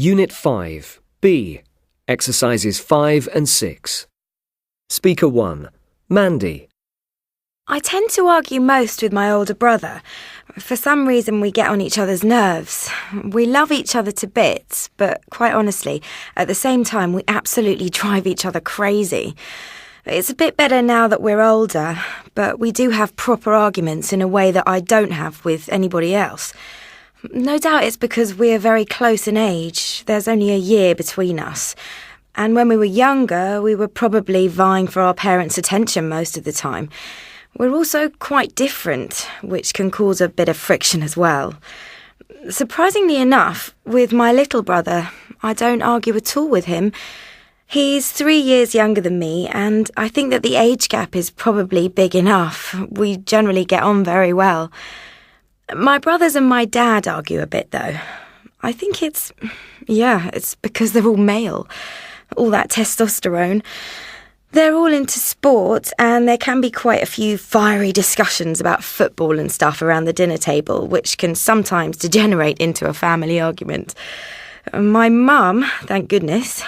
Unit 5, B, Exercises 5 and 6. Speaker 1, Mandy. I tend to argue most with my older brother. For some reason we get on each other's nerves. We love each other to bits, but quite honestly, at the same time we absolutely drive each other crazy. It's a bit better now that we're older, but we do have proper arguments in a way that I don't have with anybody else. No doubt it's because we're very close in age. There's only a year between us. And when we were younger, we were probably vying for our parents' attention most of the time. We're also quite different, which can cause a bit of friction as well. Surprisingly enough, with my little brother, I don't argue at all with him. He's 3 years younger than me, and I think that the age gap is probably big enough. We generally get on very well. My brothers and my dad argue a bit, though. I think it's because they're all male. All that testosterone. They're all into sport, and there can be quite a few fiery discussions about football and stuff around the dinner table, which can sometimes degenerate into a family argument. My mum, thank goodness,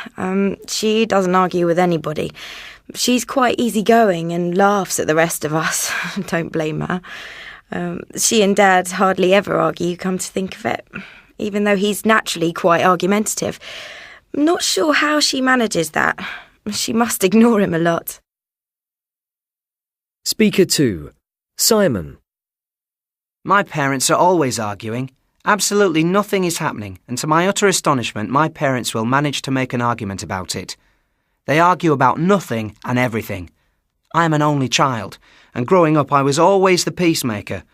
she doesn't argue with anybody. She's quite easygoing and laughs at the rest of us. Don't blame her. She and Dad hardly ever argue, come to think of it, even though he's naturally quite argumentative. I'm not sure how she manages that. She must ignore him a lot. Speaker 2, Simon. My parents are always arguing. Absolutely nothing is happening, and to my utter astonishment, my parents will manage to make an argument about it. They argue about nothing and everything. I am an only child, and growing up I was always the peacemaker.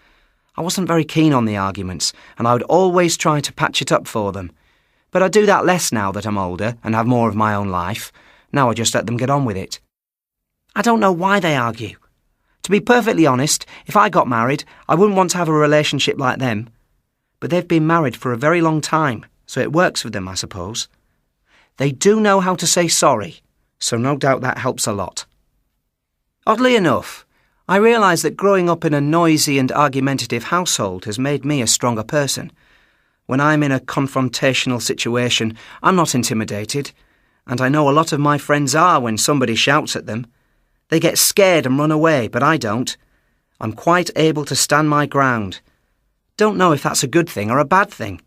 I wasn't very keen on the arguments, and I would always try to patch it up for them. But I do that less now that I'm older and have more of my own life. Now I just let them get on with it. I don't know why they argue. To be perfectly honest, if I got married, I wouldn't want to have a relationship like them. But they've been married for a very long time, so it works for them, I suppose. They do know how to say sorry, so no doubt that helps a lot. Oddly enough, I realise that growing up in a noisy and argumentative household has made me a stronger person. When I'm in a confrontational situation, I'm not intimidated, and I know a lot of my friends are when somebody shouts at them. They get scared and run away, but I don't. I'm quite able to stand my ground. Don't know if that's a good thing or a bad thing.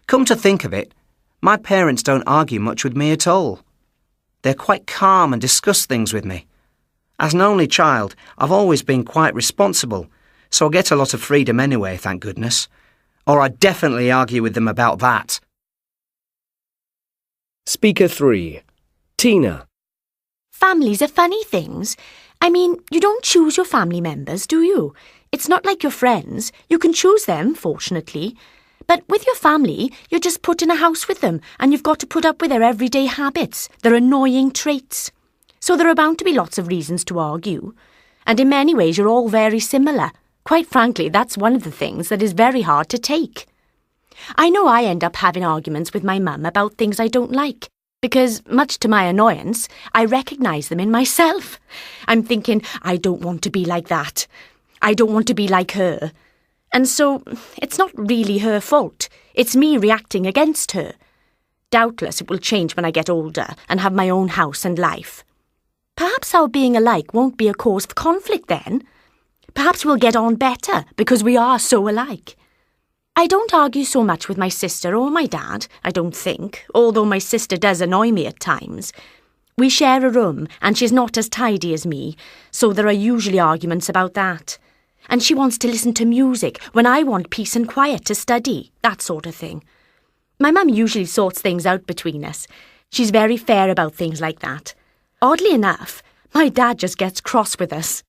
Come to think of it, my parents don't argue much with me at all. They're quite calm and discuss things with me. As an only child, I've always been quite responsible, so I get a lot of freedom anyway, thank goodness. Or I'd definitely argue with them about that. Speaker 3, Tina. Families are funny things. I mean, you don't choose your family members, do you? It's not like your friends. You can choose them, fortunately. But with your family, you're just put in a house with them, and you've got to put up with their everyday habits, their annoying traits. So there are bound to be lots of reasons to argue. And in many ways, you're all very similar. Quite frankly, that's one of the things that is very hard to take. I know I end up having arguments with my mum about things I don't like, because, much to my annoyance, I recognise them in myself. I'm thinking, I don't want to be like that. I don't want to be like her. And so, it's not really her fault. It's me reacting against her. Doubtless it will change when I get older and have my own house and life. Perhaps our being alike won't be a cause for conflict then. Perhaps we'll get on better because we are so alike. I don't argue so much with my sister or my dad, I don't think, although my sister does annoy me at times. We share a room and she's not as tidy as me, so there are usually arguments about that. And she wants to listen to music when I want peace and quiet to study, that sort of thing. My mum usually sorts things out between us. She's very fair about things like that. Oddly enough, my dad just gets cross with us.